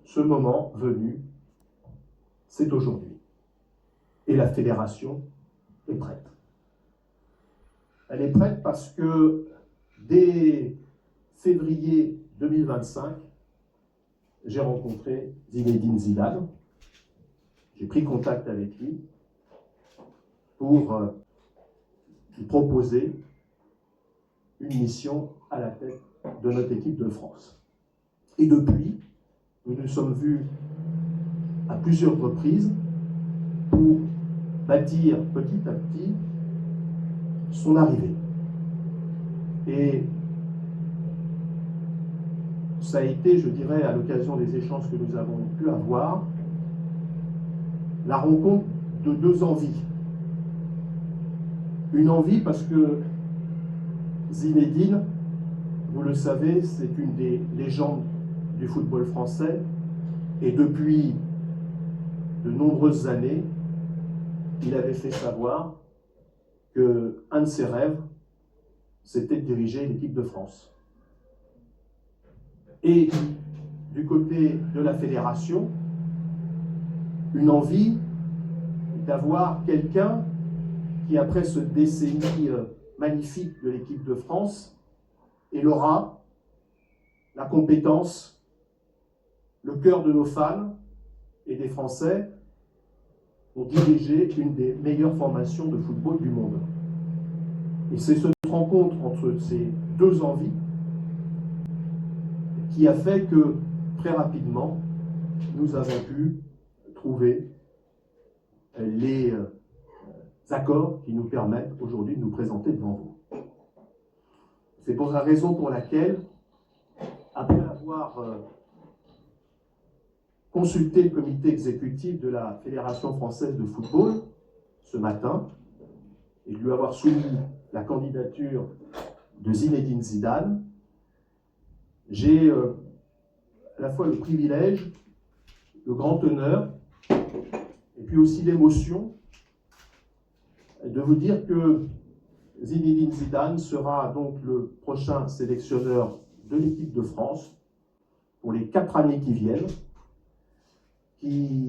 ce moment venu, c'est aujourd'hui. Et la fédération est prête. Elle est prête parce que dès février 2025, j'ai rencontré Zinedine Zidane. J'ai pris contact avec lui pour lui proposer une mission à la tête de notre équipe de France. Et depuis, nous nous sommes vus à plusieurs reprises pour bâtir petit à petit son arrivée. Et ça a été, je dirais, à l'occasion des échanges que nous avons pu avoir, la rencontre de deux envies. Une envie parce que Zinedine, vous le savez, c'est une des légendes du football français, et depuis de nombreuses années, il avait fait savoir qu'un de ses rêves, c'était de diriger l'équipe de France. Et du côté de la fédération, une envie d'avoir quelqu'un qui, après ce décennie magnifique de l'équipe de France, ait l'aura, la compétence, le cœur de nos fans et des Français pour diriger une des meilleures formations de football du monde. Et c'est cette rencontre entre ces deux envies qui a fait que, très rapidement, nous avons pu trouver les accords qui nous permettent aujourd'hui de nous présenter devant vous. C'est pour la raison pour laquelle, après avoir consulté le comité exécutif de la Fédération française de football ce matin, et de lui avoir soumis la candidature de Zinedine Zidane, j'ai à la fois le privilège, le grand honneur, et puis aussi l'émotion de vous dire que Zinedine Zidane sera donc le prochain sélectionneur de l'équipe de France pour les 4 années qui viennent, qui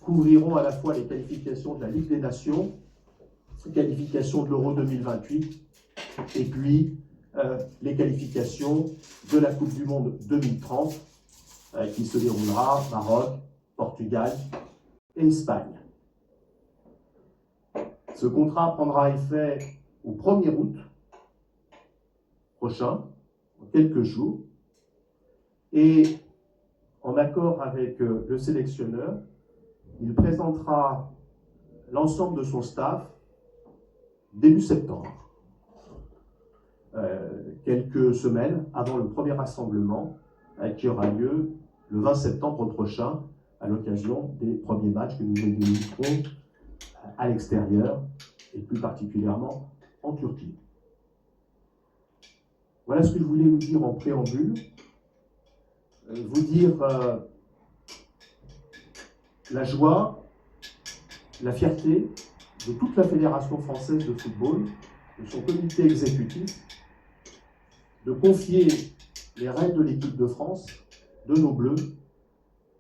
couvriront à la fois les qualifications de la Ligue des Nations, les qualifications de l'Euro 2028, et puis les qualifications de la Coupe du Monde 2030, qui se déroulera Maroc, Portugal et Espagne. Ce contrat prendra effet au 1er août prochain, en quelques jours, et en accord avec le sélectionneur, il présentera l'ensemble de son staff début septembre, quelques semaines avant le premier rassemblement qui aura lieu le 20 septembre prochain à l'occasion des premiers matchs que nous exécuterons à l'extérieur et plus particulièrement en Turquie. Voilà ce que je voulais vous dire en préambule. Vous dire la joie, la fierté de toute la Fédération française de football, de son comité exécutif, de confier les rênes de l'équipe de France, de nos Bleus,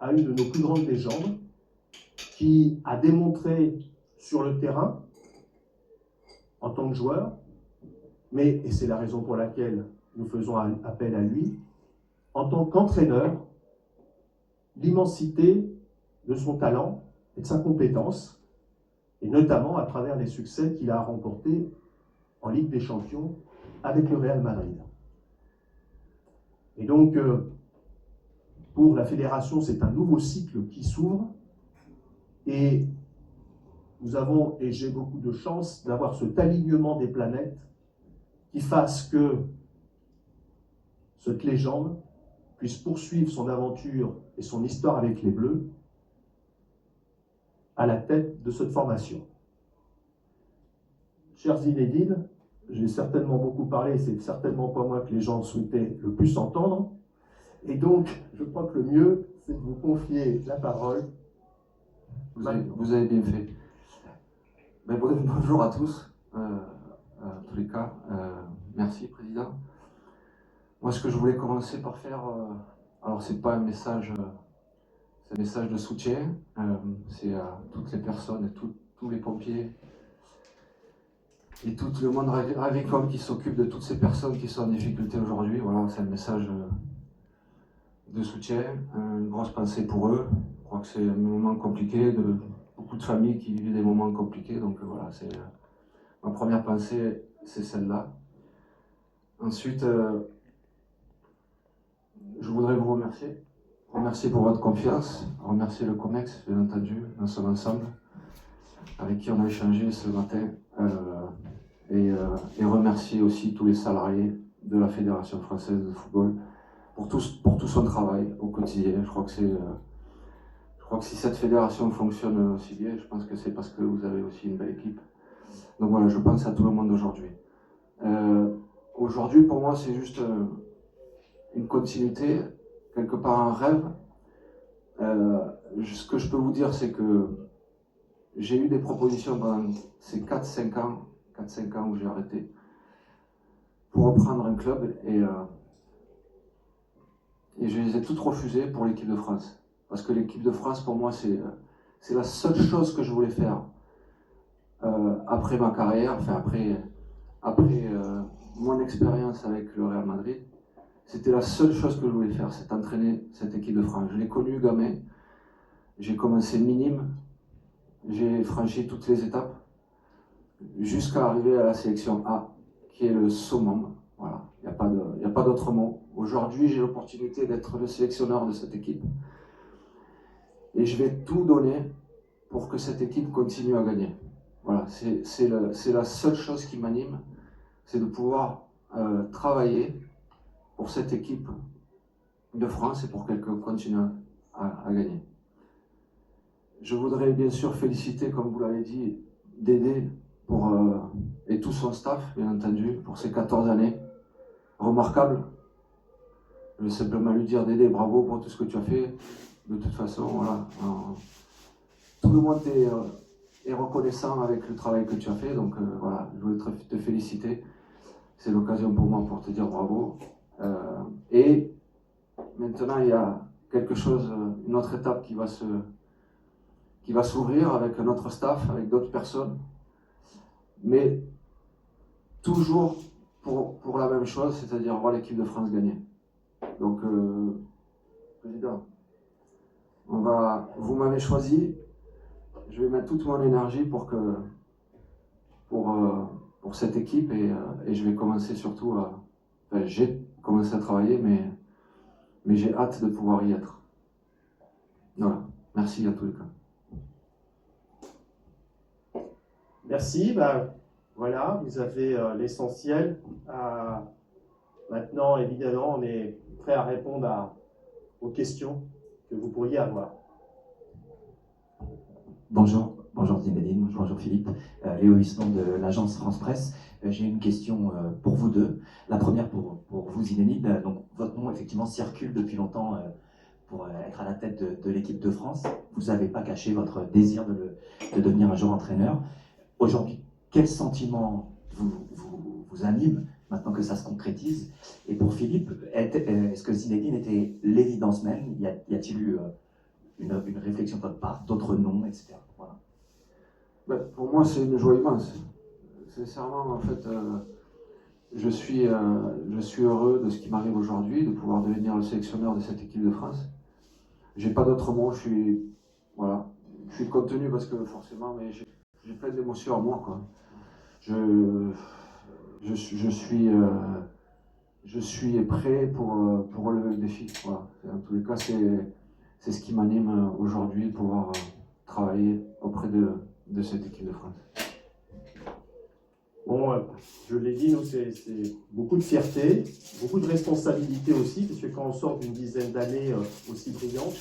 à une de nos plus grandes légendes, qui a démontré sur le terrain, en tant que joueur, mais, et c'est la raison pour laquelle nous faisons appel à lui, en tant qu'entraîneur, l'immensité de son talent et de sa compétence, et notamment à travers les succès qu'il a remportés en Ligue des Champions avec le Real Madrid. Et donc, pour la fédération, c'est un nouveau cycle qui s'ouvre, et nous avons, et j'ai beaucoup de chance, d'avoir cet alignement des planètes qui fasse que cette légende puisse poursuivre son aventure et son histoire avec les Bleus à la tête de cette formation. Cher Zinedine, j'ai certainement beaucoup parlé, c'est certainement pas moi que les gens souhaitaient le plus entendre, et donc je crois que le mieux, c'est de vous confier la parole. Vous avez bien fait. Ben, bonjour à tous, en tous les cas, merci Président. Moi, ce que je voulais commencer par faire Alors c'est pas un message, c'est un message de soutien, c'est à toutes les personnes, tous les pompiers et tout le monde agricole qui s'occupe de toutes ces personnes qui sont en difficulté aujourd'hui. Voilà, c'est un message de soutien, une grosse pensée pour eux. Je crois que c'est un moment compliqué, de beaucoup de familles qui vivent des moments compliqués, donc voilà, c'est ma première pensée, c'est celle-là. Ensuite, je voudrais vous remercier pour votre confiance, remercier le COMEX, bien entendu, dans son ensemble, avec qui on a échangé ce matin, et remercier aussi tous les salariés de la Fédération française de football pour tout son travail au quotidien. Je crois que si cette fédération fonctionne aussi bien, je pense que c'est parce que vous avez aussi une belle équipe. Donc voilà, je pense à tout le monde aujourd'hui. Aujourd'hui, pour moi, c'est juste une continuité, quelque part un rêve. Ce que je peux vous dire, c'est que j'ai eu des propositions pendant ces 4-5 ans où j'ai arrêté, pour reprendre un club, et je les ai toutes refusées pour l'équipe de France. Parce que l'équipe de France, pour moi, c'est la seule chose que je voulais faire après ma carrière, enfin après mon expérience avec le Real Madrid. C'était la seule chose que je voulais faire, c'est entraîner cette équipe de France. Je l'ai connue gamin, j'ai commencé minime, j'ai franchi toutes les étapes, jusqu'à arriver à la sélection A, qui est le summum. Voilà, il n'y a pas d'autre mot. Aujourd'hui, j'ai l'opportunité d'être le sélectionneur de cette équipe. Et je vais tout donner pour que cette équipe continue à gagner. Voilà, c'est la seule chose qui m'anime, c'est de pouvoir travailler pour cette équipe de France et pour qu'elle continue à gagner. Je voudrais bien sûr féliciter, comme vous l'avez dit, Dédé et tout son staff, bien entendu, pour ces 14 années remarquables. Je vais simplement lui dire, Dédé, bravo pour tout ce que tu as fait. De toute façon, voilà, tout le monde est reconnaissant avec le travail que tu as fait, donc voilà, je voulais te féliciter. C'est l'occasion pour moi pour te dire bravo. Et maintenant, il y a quelque chose, une autre étape qui va s'ouvrir avec notre staff, avec d'autres personnes, mais toujours pour la même chose, c'est-à-dire voir l'équipe de France gagner. Donc, Président, vous m'avez choisi, je vais mettre toute mon énergie pour cette équipe, et je vais commencer surtout j'ai commencé à travailler, mais j'ai hâte de pouvoir y être. Voilà, merci à tous les cas. Merci, voilà, vous avez l'essentiel. Maintenant, évidemment, on est prêt à répondre aux questions que vous pourriez avoir. Bonjour Zinedine, bonjour Philippe. Léo Husson de l'agence France Presse. J'ai une question pour vous deux. La première pour vous Zinedine. Donc, votre nom effectivement circule depuis longtemps pour être à la tête de l'équipe de France. Vous n'avez pas caché votre désir de devenir un jour entraîneur. Aujourd'hui, quel sentiment vous anime maintenant que ça se concrétise? Et pour Philippe, est-ce que Zinedine était l'évidence même? Y a-t-il eu une réflexion de votre part, d'autres noms, etc. Voilà. Pour moi, c'est une joie immense. Sincèrement, en fait, je suis heureux de ce qui m'arrive aujourd'hui, de pouvoir devenir le sélectionneur de cette équipe de France. J'ai pas d'autres mots, je suis contenu parce que forcément, mais j'ai plein d'émotions en moi, quoi. Je suis prêt pour relever le défi. Voilà. En tous les cas, c'est ce qui m'anime aujourd'hui, de pouvoir travailler auprès de cette équipe de France. Bon, je l'ai dit, nous, c'est beaucoup de fierté, beaucoup de responsabilité aussi, parce que quand on sort d'une dizaine d'années aussi brillantes,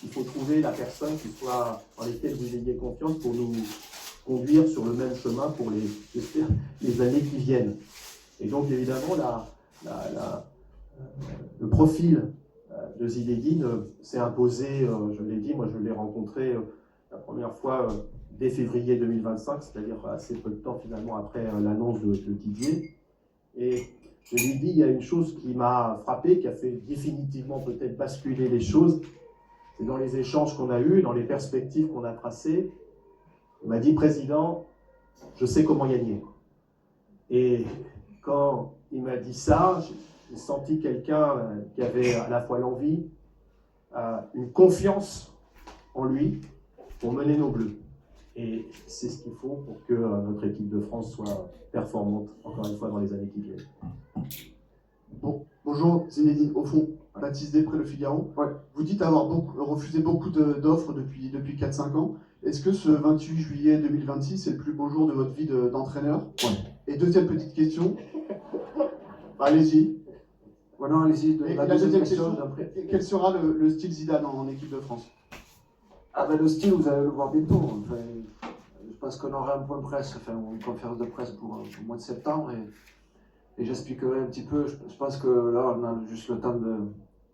il faut trouver la personne dans laquelle vous ayez confiance pour nous conduire sur le même chemin pour les années qui viennent. Et donc, évidemment, le profil de Zinedine s'est imposé, je l'ai dit, moi je l'ai rencontré la première fois dès février 2025, c'est-à-dire assez peu de temps finalement après l'annonce de Didier. Et je lui dis, il y a une chose qui m'a frappé, qui a fait définitivement peut-être basculer les choses, c'est dans les échanges qu'on a eus, dans les perspectives qu'on a tracées. Il m'a dit, Président, je sais comment gagner. Et quand il m'a dit ça, j'ai senti quelqu'un qui avait à la fois l'envie, une confiance en lui pour mener nos Bleus. Et c'est ce qu'il faut pour que notre équipe de France soit performante, encore une fois, dans les années qui viennent. Bon, bonjour, Zinedine, au fond, Baptiste Després, Le Figaro. Ouais. Vous dites avoir refusé beaucoup d'offres depuis 4-5 ans. Est-ce que ce 28 juillet 2026 est le plus beau jour de votre vie d'entraîneur? Ouais. Et deuxième petite question, allez-y. Ouais, non, allez-y, Et la la deuxième question, après. quel sera le style Zidane en équipe de France? Ah ben le style, vous allez le voir bientôt. Enfin, je pense qu'on aura un point presse, enfin une conférence de presse pour le mois de septembre et j'expliquerai un petit peu. Je pense que là, on a juste le temps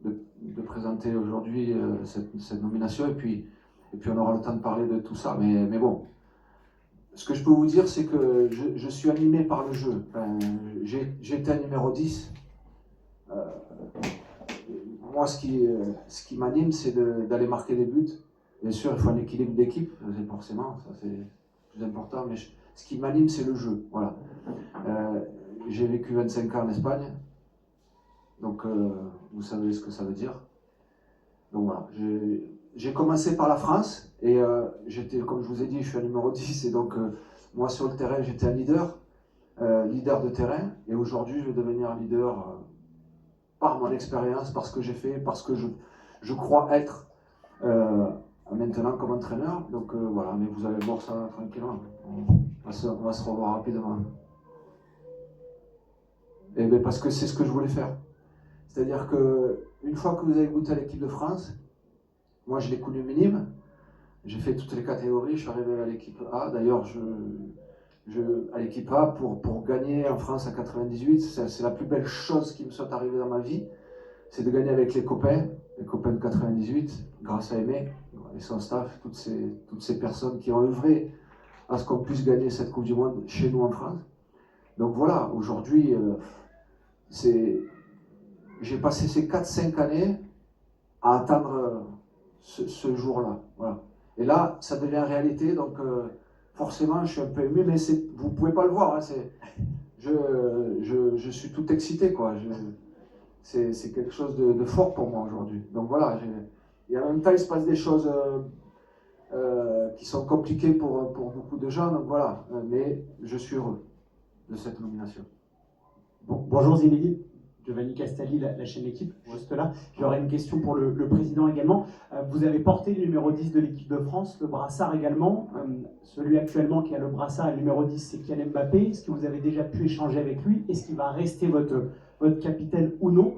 de présenter aujourd'hui cette nomination et puis on aura le temps de parler de tout ça. Mais bon, ce que je peux vous dire, c'est que je suis animé par le jeu. Enfin, j'ai été un numéro 10. Moi, ce qui m'anime, c'est d'aller marquer des buts. Bien sûr, il faut un équilibre d'équipe, forcément, ça c'est plus important, mais ce qui m'anime, c'est le jeu. Voilà. J'ai vécu 25 ans en Espagne, donc vous savez ce que ça veut dire. Donc voilà, j'ai commencé par la France, et j'étais, comme je vous ai dit, je suis un numéro 10, et donc moi sur le terrain, j'étais un leader de terrain, et aujourd'hui, je vais devenir un leader par mon expérience, par ce que j'ai fait, parce que je crois être maintenant comme entraîneur, donc voilà, mais vous allez voir ça tranquillement. On va se revoir rapidement. Et bien parce que c'est ce que je voulais faire. C'est-à-dire que une fois que vous avez goûté à l'équipe de France, moi je l'ai connu minime, j'ai fait toutes les catégories, je suis arrivé à l'équipe A. D'ailleurs, à l'équipe A pour gagner en France en 98, c'est la plus belle chose qui me soit arrivée dans ma vie, c'est de gagner avec les copains de 98, grâce à Aimé et son staff, toutes ces personnes qui ont œuvré à ce qu'on puisse gagner cette Coupe du Monde chez nous en France. Donc voilà, aujourd'hui, j'ai passé ces 4-5 années à attendre ce jour-là. Voilà. Et là, ça devient réalité, donc forcément, je suis un peu ému, mais vous ne pouvez pas le voir. Hein, je suis tout excité, quoi. C'est quelque chose de fort pour moi aujourd'hui. Donc voilà, et en même temps, il se passe des choses qui sont compliquées pour beaucoup de gens, donc voilà. Mais je suis heureux de cette nomination. Bonjour Zinedine, Giovanni Castelli, la chaîne L'équipe, juste là. J'aurais une question pour le président également. Vous avez porté le numéro 10 de l'équipe de France, le brassard également. Celui actuellement qui a le brassard et le numéro 10, c'est Kylian Mbappé. Est-ce que vous avez déjà pu échanger avec lui? Est-ce qu'il va rester votre capitaine ou non?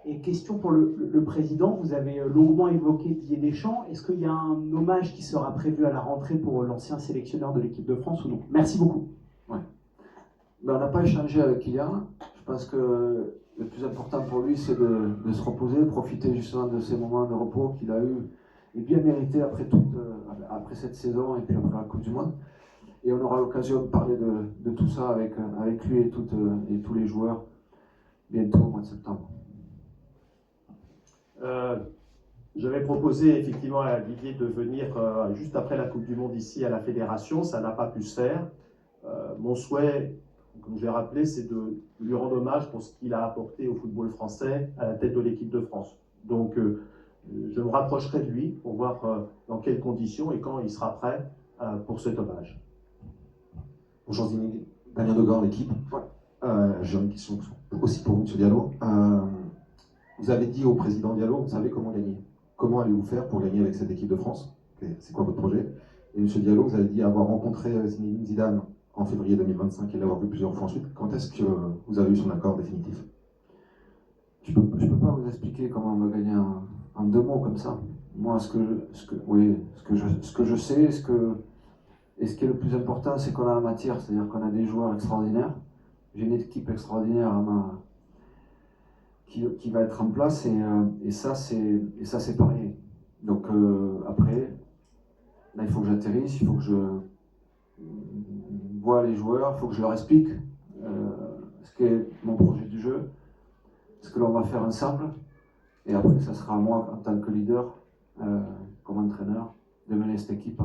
Et question pour le président, vous avez longuement évoqué Didier Deschamps. Est-ce qu'il y a un hommage qui sera prévu à la rentrée pour l'ancien sélectionneur de l'équipe de France ou non? Merci beaucoup. Ouais. Ben, on n'a pas échangé avec Kylian. Je pense que le plus important pour lui, c'est de se reposer, profiter justement de ces moments de repos qu'il a eu et bien mérité après cette saison et puis après la Coupe du Monde. Et on aura l'occasion de parler de tout ça avec lui et tous les joueurs bientôt au mois de septembre. J'avais proposé effectivement à Didier de venir juste après la Coupe du Monde ici à la Fédération, ça n'a pas pu se faire. Mon souhait, comme je l'ai rappelé, c'est de lui rendre hommage pour ce qu'il a apporté au football français à la tête de l'équipe de France. Donc je me rapprocherai de lui pour voir dans quelles conditions et quand il sera prêt pour cet hommage. Bonjour Zinedine, Damien Degor, l'équipe. Ouais. J'ai une question aussi pour vous, M. Diallo. Vous avez dit au président Diallo, vous savez comment gagner. Comment allez-vous faire pour gagner avec cette équipe de France? C'est quoi votre projet? Et M. Diallo, vous avez dit avoir rencontré Zinedine Zidane en février 2025 et l'avoir vu plusieurs fois ensuite. Quand est-ce que vous avez eu son accord définitif? Je peux pas vous expliquer comment on va gagner en 2 mots comme ça. Moi, ce que je sais, et ce qui est le plus important, c'est qu'on a la matière, c'est-à-dire qu'on a des joueurs extraordinaires. J'ai une équipe extraordinaire qui va être en place et ça c'est pareil. Donc après, là il faut que j'atterrisse, il faut que je vois les joueurs, il faut que je leur explique ce qu'est mon projet de du jeu, ce que l'on va faire ensemble. Et après, ça sera à moi, en tant que leader, comme entraîneur, de mener cette équipe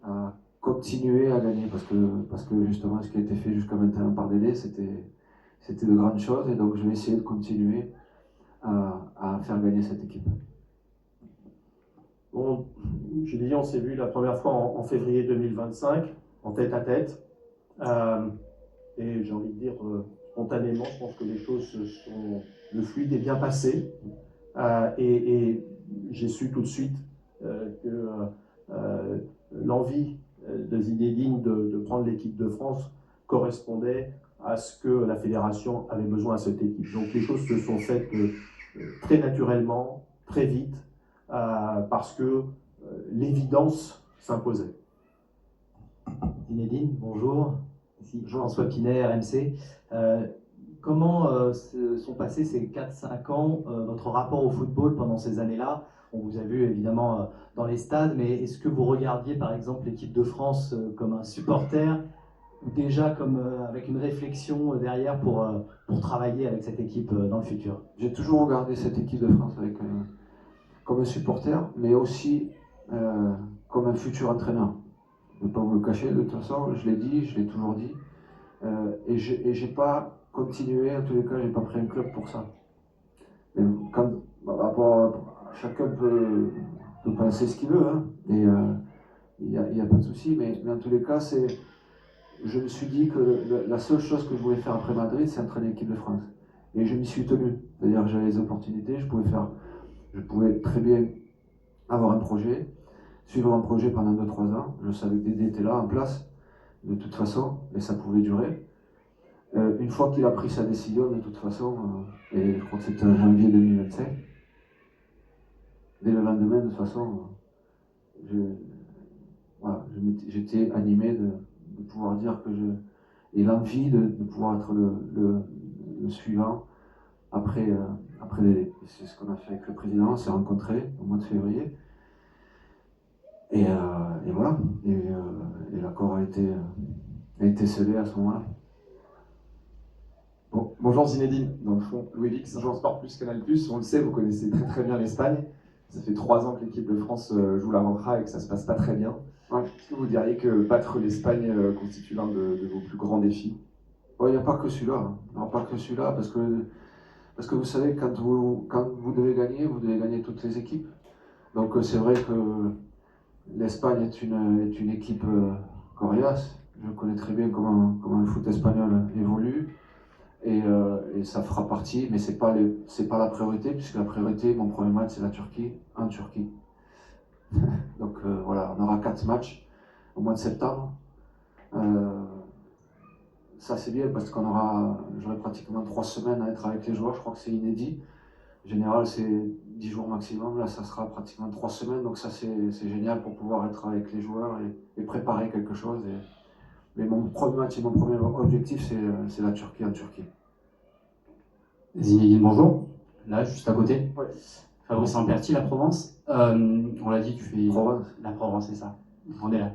à continuer à gagner. Parce que justement, ce qui a été fait jusqu'à maintenant par Dédé, c'était de grandes choses. Et donc, je vais essayer de continuer à faire gagner cette équipe. Bon, je l'ai dit, on s'est vu la première fois en février 2025, en tête à tête. Et j'ai envie de dire, spontanément, je pense que les choses le fluide est bien passé. Et j'ai su tout de suite que l'envie de Zinedine de prendre l'équipe de France correspondait à ce que la fédération avait besoin à cette équipe. Donc les choses se sont faites très naturellement, très vite, parce que l'évidence s'imposait. Zinedine, bonjour. Ici François Pinet, RMC. Comment sont passés ces 4-5 ans, votre rapport au football pendant ces années-là? On vous a vu évidemment dans les stades, mais est-ce que vous regardiez par exemple l'équipe de France comme un supporter ou déjà comme avec une réflexion derrière pour travailler avec cette équipe dans le futur? J'ai toujours regardé cette équipe de France comme un supporter, mais aussi comme un futur entraîneur. Je ne vais pas vous le cacher, de toute façon, je l'ai dit, je l'ai toujours dit. Et j'ai pas continué, en tous les cas, j'ai pas pris un club pour ça. Mais chacun peut penser ce qu'il veut, hein, et il n'y a pas de souci, mais en tous les cas, je me suis dit que la seule chose que je voulais faire après Madrid, c'est entraîner l'équipe de France. Et je m'y suis tenu. C'est-à-dire que j'avais les opportunités, je pouvais très bien avoir un projet, suivre un projet pendant 2-3 ans. Je savais que Dédé était là, en place, de toute façon, et ça pouvait durer. Une fois qu'il a pris sa décision, de toute façon, et je crois que c'était en janvier 2025, dès le lendemain, de toute façon, j'étais animé de pouvoir dire que et l'envie de pouvoir être le suivant après Dédé. C'est ce qu'on a fait avec le président, on s'est rencontrés au mois de février. Et voilà, et l'accord a été scellé à ce moment-là. Bon, bonjour Zinedine, dans le fond, Louis Lix, bonjour Sport Plus, Canal Plus. On le sait, vous connaissez très très bien l'Espagne. Ça fait 3 ans que l'équipe de France joue la Roja et que ça se passe pas très bien. Ouais. Est-ce que vous diriez que battre l'Espagne constitue l'un de vos plus grands défis? Il n'y a pas que celui-là. Hein. Il n'y a pas que celui-là, parce que vous savez, quand vous devez gagner toutes les équipes. Donc c'est vrai que l'Espagne est une équipe coriace. Je connais très bien comment le foot espagnol évolue. Et ça fera partie, mais c'est pas la priorité, puisque la priorité, mon premier match, c'est la Turquie, en Turquie. Donc voilà, on aura 4 matchs au mois de septembre. Ça c'est bien parce j'aurai pratiquement 3 semaines à être avec les joueurs, je crois que c'est inédit. En général c'est 10 jours maximum, là ça sera pratiquement 3 semaines, donc ça c'est génial pour pouvoir être avec les joueurs et préparer quelque chose. Mais mon premier match et mon premier objectif c'est la Turquie en Turquie. Zinedine, bonjour. Là, juste à côté. Ouais. Fabrice Lamperti, la Provence. On l'a dit, tu fais. Provence. La Provence, c'est ça. On est là.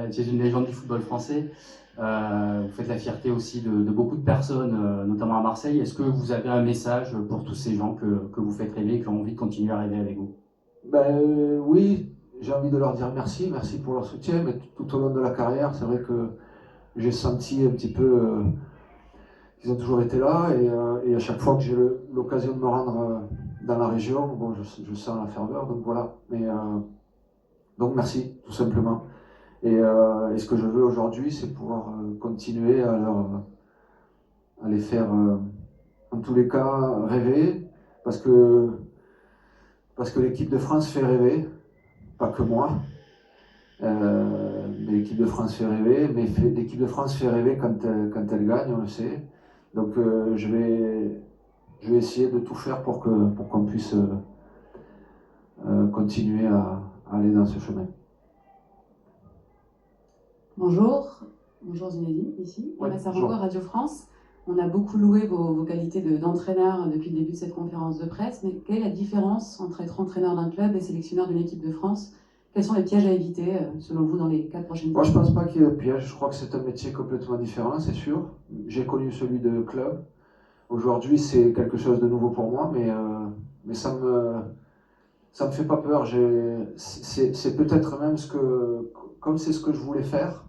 Tu es une légende du football français. Vous faites la fierté aussi de beaucoup de personnes, notamment à Marseille. Est-ce que vous avez un message pour tous ces gens que vous faites rêver et qui ont envie de continuer à rêver avec vous? Oui, j'ai envie de leur dire merci pour leur soutien, mais tout au long de la carrière, c'est vrai que j'ai senti un petit peu qu'ils ont toujours été là, et à chaque fois que j'ai l'occasion de me rendre dans la région, bon, je sens la ferveur, donc voilà. Donc merci, tout simplement. Et ce que je veux aujourd'hui, c'est pouvoir continuer à les faire, en tous les cas, rêver, parce que l'équipe de France fait rêver, pas que moi, mais l'équipe de France fait rêver, mais l'équipe de France fait rêver quand elle gagne, on le sait. Donc je vais essayer de tout faire pour qu'on puisse continuer à aller dans ce chemin. Bonjour Zinedine, ici, Ouais, Emma Sarongo, Radio France. On a beaucoup loué vos qualités d'entraîneur depuis le début de cette conférence de presse, mais quelle est la différence entre être entraîneur d'un club et sélectionneur d'une équipe de France? Quels sont les pièges à éviter, selon vous, dans les 4 prochaines années? Moi, je ne pense pas qu'il y ait de piège. Je crois que c'est un métier complètement différent, c'est sûr. J'ai connu celui de club. Aujourd'hui, c'est quelque chose de nouveau pour moi, mais ça me fait pas peur. C'est peut-être même comme c'est ce que je voulais faire,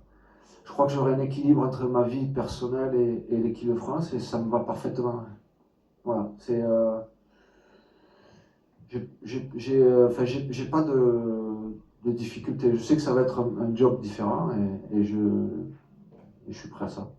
je crois que j'aurai un équilibre entre ma vie personnelle et l'équipe de France, et ça me va parfaitement. Voilà, j'ai pas de difficulté. Je sais que ça va être un job différent, et je suis prêt à ça.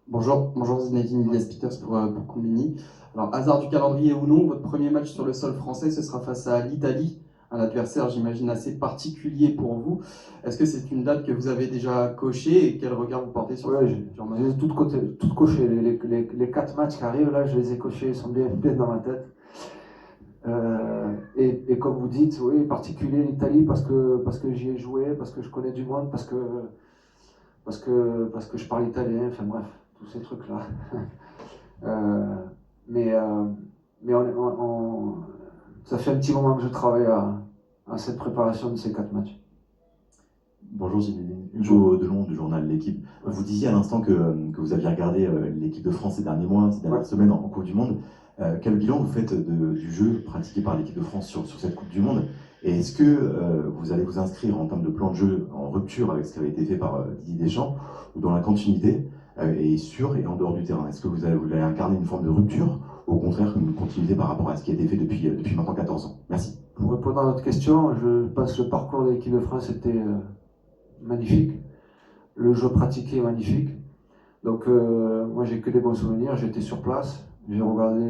Bonjour Zinedine Ilias-Peters pour Combini. Alors, hasard du calendrier ou non, votre premier match sur le sol français, ce sera face à l'Italie, un adversaire, j'imagine, assez particulier pour vous. Est-ce que c'est une date que vous avez déjà cochée et quel regard vous portez sur j'ai toutes cochées. Les 4 matchs qui arrivent, là, je les ai cochés, ils sont bien dans ma tête. Et comme vous dites, oui, particulier l'Italie parce que j'y ai joué, parce que je connais du monde, parce que je parle italien, enfin bref, tous ces trucs-là. Mais ça fait un petit moment que je travaille à cette préparation de ces 4 matchs. Bonjour Zinedine, Hugo Delon du journal L'Équipe. Vous disiez à l'instant que vous aviez regardé l'équipe de France ces derniers mois, ces dernières semaines en Coupe du Monde. Quel bilan vous faites du jeu pratiqué par l'équipe de France sur cette Coupe du Monde? Et est-ce que vous allez vous inscrire en termes de plan de jeu en rupture avec ce qui avait été fait par Didier Deschamps, ou dans la continuité, et sur et en dehors du terrain? Est-ce que vous allez incarner une forme de rupture, ou au contraire une continuité par rapport à ce qui a été fait depuis maintenant 14 ans? Merci. Pour répondre à votre question, je pense que le parcours de l'équipe de France était magnifique. Le jeu pratiqué est magnifique. Donc moi j'ai que des bons souvenirs, j'étais sur place, j'ai regardé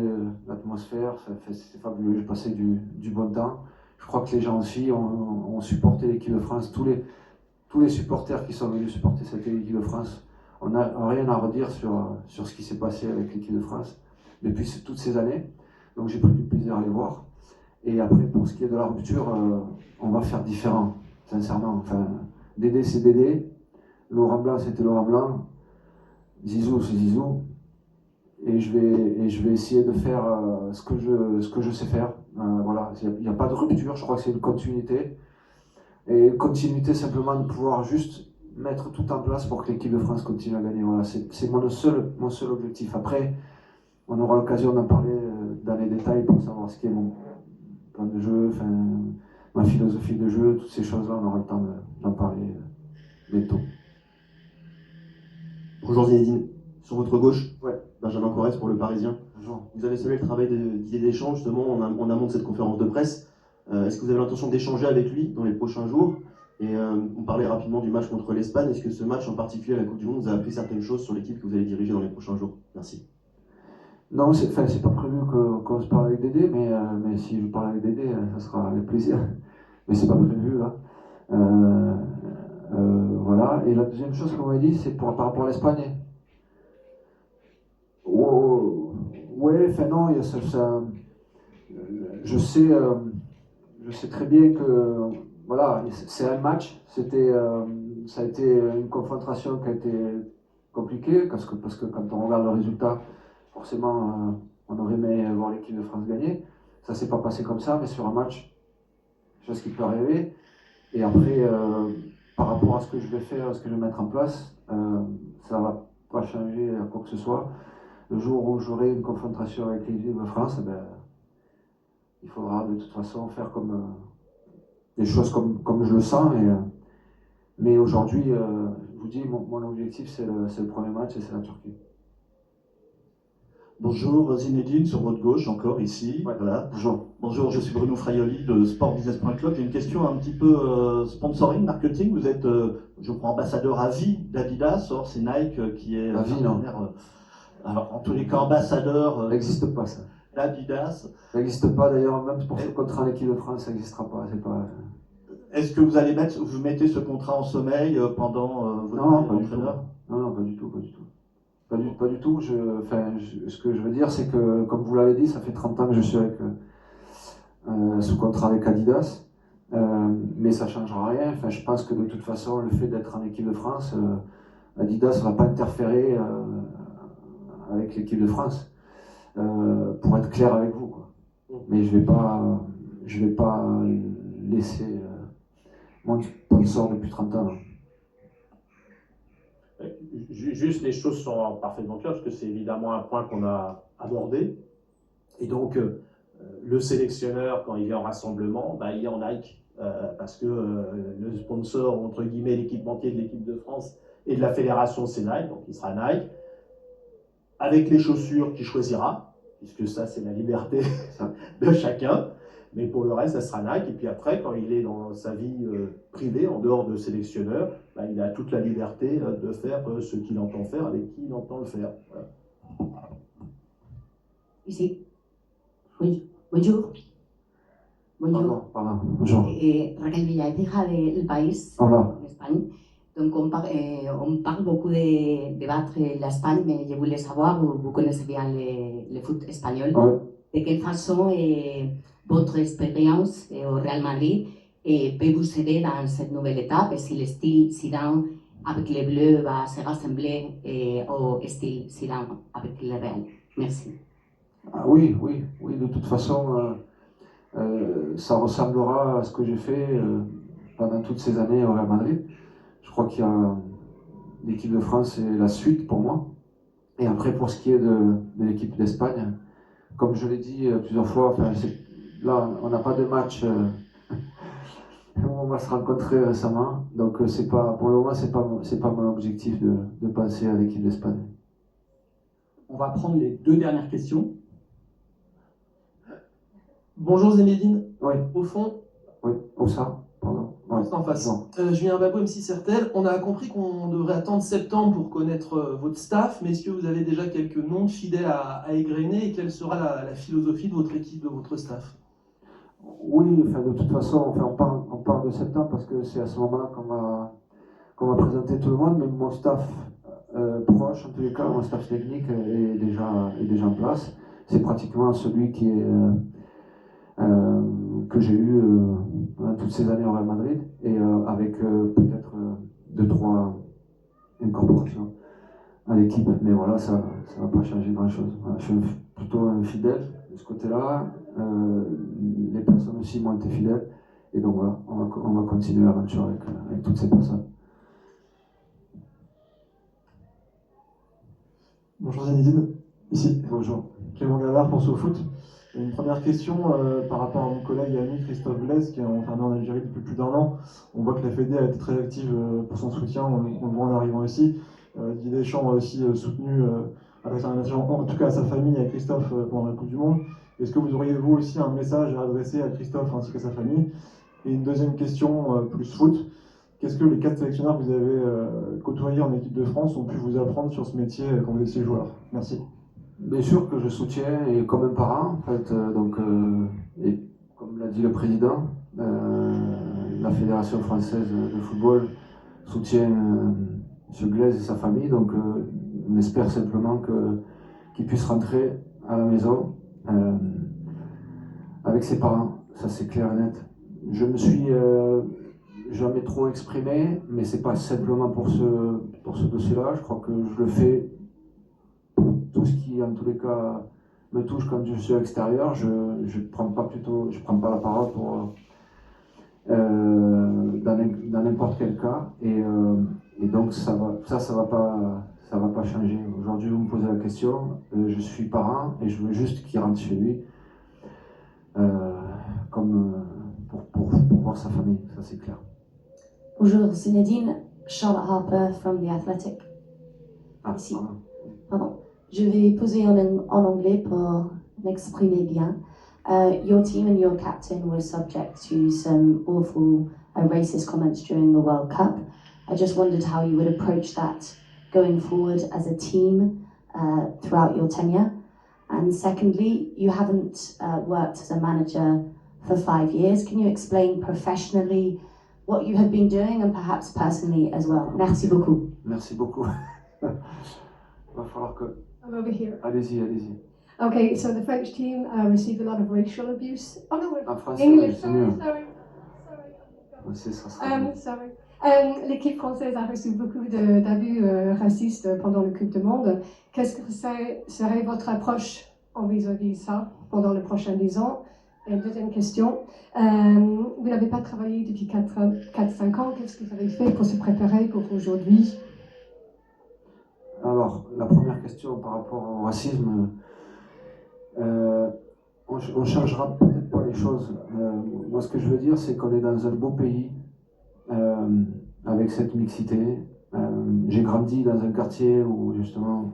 l'atmosphère, c'était fabuleux, j'ai passé du bon temps. Je crois que les gens aussi ont supporté l'équipe de France, tous les supporters qui sont venus supporter cette équipe de France. On n'a rien à redire sur ce qui s'est passé avec l'équipe de France depuis toutes ces années. Donc j'ai pris du plaisir à les voir. Et après, pour ce qui est de la rupture, on va faire différent, sincèrement. Enfin, Dédé, c'est Dédé. Laurent Blanc, c'était Laurent Blanc. Zizou, c'est Zizou. Et je vais essayer de faire ce que je sais faire. Voilà, il n'y a pas de rupture, je crois que c'est une continuité. Et une continuité simplement de pouvoir juste mettre tout en place pour que l'équipe de France continue à gagner. Voilà, c'est mon seul objectif. Après, on aura l'occasion d'en parler dans les détails pour savoir ce qui est mon plan de jeu, ma philosophie de jeu, toutes ces choses-là, on aura le temps d'en parler bientôt. Bonjour Zinedine, sur votre gauche, ouais. Benjamin Corrèze pour Le Parisien. Bonjour. Vous avez salué le travail de Didier Deschamps justement en amont de cette conférence de presse. Est-ce que vous avez l'intention d'échanger avec lui dans les prochains jours? Et on parlait rapidement du match contre l'Espagne. Est-ce que ce match en particulier à la Coupe du Monde vous a appris certaines choses sur l'équipe que vous allez diriger dans les prochains jours? Merci. Non, c'est pas prévu qu'on se parle avec Dédé, mais si je parle avec Dédé, ça sera avec plaisir. Mais c'est pas prévu là. Voilà. Et la deuxième chose qu'on m'a dit, c'est par rapport à l'Espagne. Oh, ouais, enfin non, je sais très bien que voilà, c'est un match. Ça a été une confrontation qui a été compliquée parce que quand on regarde le résultat, forcément, on aurait aimé voir l'équipe de France gagner. Ça s'est pas passé comme ça, mais sur un match, chose qui peut arriver. Et après, par rapport à ce que je vais faire, ce que je vais mettre en place, ça va pas changer à quoi que ce soit. Le jour où j'aurai une confrontation avec l'équipe de France, il faudra de toute façon faire des choses comme je le sens. Mais aujourd'hui, je vous dis, mon objectif, c'est le premier match et c'est la Turquie. Bonjour Zinedine, sur votre gauche, encore ici. Ouais. Voilà. Bonjour. Bonjour, je suis Bruno Fraioli de sportbusiness.club. J'ai une question un petit peu sponsoring, marketing. Vous êtes, je crois, ambassadeur à vie d'Adidas. Or, c'est Nike qui est à vie, non. Alors, en tous les cas, ambassadeur ça n'existe pas, ça. d'Adidas. Ça n'existe pas, d'ailleurs, même pour ce contrat en équipe de France, ça n'existera pas. Est-ce que vous mettez ce contrat en sommeil pendant votre non, pas entraîneur? Non, pas du tout. Pas du tout. Ce que je veux dire, c'est que, comme vous l'avez dit, ça fait 30 ans que je suis sous contrat avec Adidas. Mais ça ne changera rien. Enfin, je pense que de toute façon, le fait d'être en équipe de France, Adidas ne va pas interférer avec l'équipe de France. Pour être clair avec vous, quoi. Mais je vais pas laisser mon sponsor depuis 30 ans. juste les choses sont parfaitement claires, parce que c'est évidemment un point qu'on a abordé. Et donc, le sélectionneur, quand il est en rassemblement, il est en Nike, parce que le sponsor, entre guillemets, l'équipementier de l'équipe de France et de la fédération, c'est Nike, donc il sera Nike, avec les chaussures qu'il choisira, puisque ça, c'est la liberté de chacun. Mais pour le reste, ça sera Nike. Et puis après, quand il est dans sa vie privée, en dehors de sélectionneur, il a toute la liberté de faire ce qu'il entend faire, avec qui il entend le faire. Voilà. Ici. Oui. Bonjour. Bonjour. Bonjour. Raquel Villaécija de El País, Hola. en Espagne. Donc on parle beaucoup de battre l'Espagne, mais je voulais savoir, vous connaissez bien le foot espagnol, de quelle façon votre expérience au Real Madrid peut vous aider dans cette nouvelle étape, et si le style Zidane avec les Bleus va se rassembler au style Zidane avec le Real. Merci. Ah oui, de toute façon, ça ressemblera à ce que j'ai fait pendant toutes ces années au Real Madrid. Je crois qu'il y a l'équipe de France et la suite pour moi. Et après, pour ce qui est de l'équipe d'Espagne, comme je l'ai dit plusieurs fois, là, on n'a pas de match où on va se rencontrer récemment. Donc, pour le moment, c'est pas mon objectif de passer à l'équipe d'Espagne. On va prendre les 2 dernières questions. Bonjour Zinedine. Oui. Au fond. Oui, où ça? Pardon. Ouais. En face. Julien Babou, MC Certel. On a compris qu'on devrait attendre septembre pour connaître votre staff, mais est-ce que vous avez déjà quelques noms de fidèles à égrener, et quelle sera la philosophie de votre équipe, de votre staff? Oui, de toute façon, on parle de septembre parce que c'est à ce moment-là qu'on va présenter tout le monde, mais mon staff proche, en tous les cas, mon staff technique est déjà en place. C'est pratiquement celui qui est que j'ai eu pendant toutes ces années au Real Madrid, et avec peut-être 2-3 incorporations à l'équipe. Mais voilà, ça va pas changer grand-chose. Voilà, je suis plutôt un fidèle de ce côté-là. Les personnes aussi m'ont été fidèles. Et donc voilà, on va continuer l'aventure avec toutes ces personnes. Bonjour Zinedine, ici. Bonjour. Clément Gavard pour SoFoot. Une première question par rapport à mon collègue et ami Christophe Blaise, qui est entraîneur en Algérie depuis plus d'1 an. On voit que la Fédé a été très active pour son soutien, on le voit en arrivant ici. Didier Deschamps a aussi soutenu, en tout cas à sa famille et à Christophe pendant la Coupe du Monde. Est-ce que vous auriez vous aussi un message à adresser à Christophe ainsi qu'à sa famille? Et une deuxième question plus foot. Qu'est-ce que les 4 sélectionneurs que vous avez côtoyés en équipe de France ont pu vous apprendre sur ce métier quand vous étiez joueur? Merci. Bien sûr que je soutiens, et comme un parent, en fait, et comme l'a dit le président, la Fédération française de football soutient M. Blaise et sa famille, donc on espère simplement qu'il puisse rentrer à la maison avec ses parents, ça c'est clair et net. Je me suis jamais trop exprimé, mais c'est pas simplement pour ce dossier-là, je crois que je le fais tout ce qui, en tous les cas, me touche quand je suis à l'extérieur. Je prends pas la parole dans n'importe quel cas, et donc ça va pas changer. Aujourd'hui, vous me posez la question, je suis parent et je veux juste qu'il rentre chez lui, comme pour voir sa famille, ça c'est clair. Bonjour Zinedine, Charlotte Harper from The Athletic. Ici. Pardon. Je vais poser en anglais pour m'exprimer bien. Your team and your captain were subject to some awful racist comments during the World Cup. I just wondered how you would approach that going forward as a team throughout your tenure. And secondly, you haven't worked as a manager for 5 years. Can you explain professionally what you have been doing and perhaps personally as well? Merci beaucoup. Merci beaucoup. Va falloir que... I'm over here. Allez-y. Okay, so the French team received a lot of racial abuse. Oh no, en français, English. c'est mieux. Sorry. L'équipe française a reçu beaucoup d'abus racistes pendant le Coupe du Monde. Qu'est-ce que serait votre approche en vis-à-vis de ça pendant les prochains 10 ans? Et deuxième question, vous n'avez pas travaillé depuis 4-5 ans. Qu'est-ce que vous avez fait pour se préparer pour aujourd'hui? Alors, la première question par rapport au racisme, on changera peut-être pas les choses. Moi, ce que je veux dire, c'est qu'on est dans un beau pays avec cette mixité. J'ai grandi dans un quartier où justement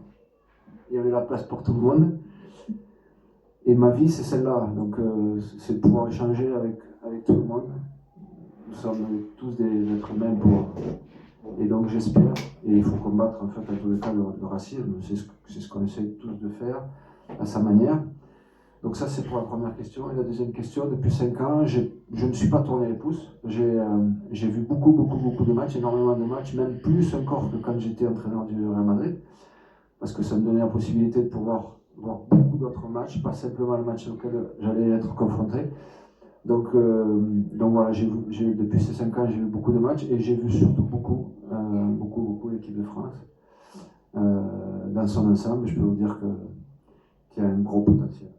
il y avait la place pour tout le monde. Et ma vie, c'est celle-là. Donc, c'est de pouvoir échanger avec tout le monde. Nous sommes tous des êtres humains pour. Et donc, j'espère, et il faut combattre en fait à tous les cas le racisme. C'est ce qu'on essaie tous de faire à sa manière. Donc ça, c'est pour la première question. Et la deuxième question, depuis 5 ans, je ne suis pas tourné les pouces. J'ai vu beaucoup de matchs, énormément de matchs, même plus encore que quand j'étais entraîneur du Real Madrid, parce que ça me donnait la possibilité de pouvoir voir beaucoup d'autres matchs, pas simplement le match auquel j'allais être confronté. Donc voilà, depuis ces 5 ans, j'ai vu beaucoup de matchs et j'ai vu surtout beaucoup l'équipe de France dans son ensemble. Je peux vous dire qu'il y a un gros potentiel.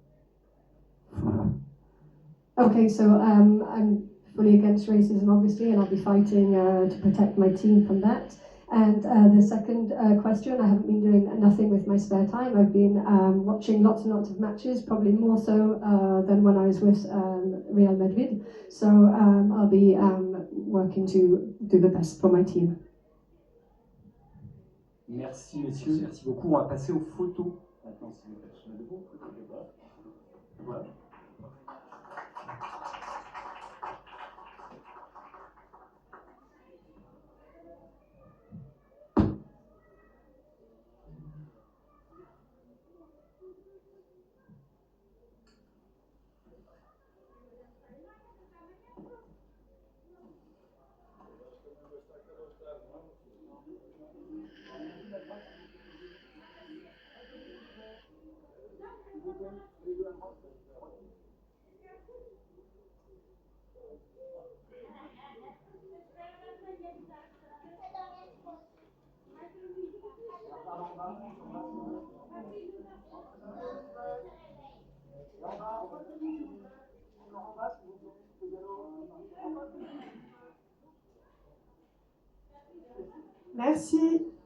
Okay, so I'm fully against racism, obviously, and I'll be fighting to protect my team from that. And the second question, I haven't been doing nothing with my spare time. I've been watching lots and lots of matches, probably more so than when I was with Real Madrid. So I'll be working to do the best for my team. Merci messieurs, merci beaucoup. On va passer aux photos. Maintenant, si vous êtes debout, voilà. Merci.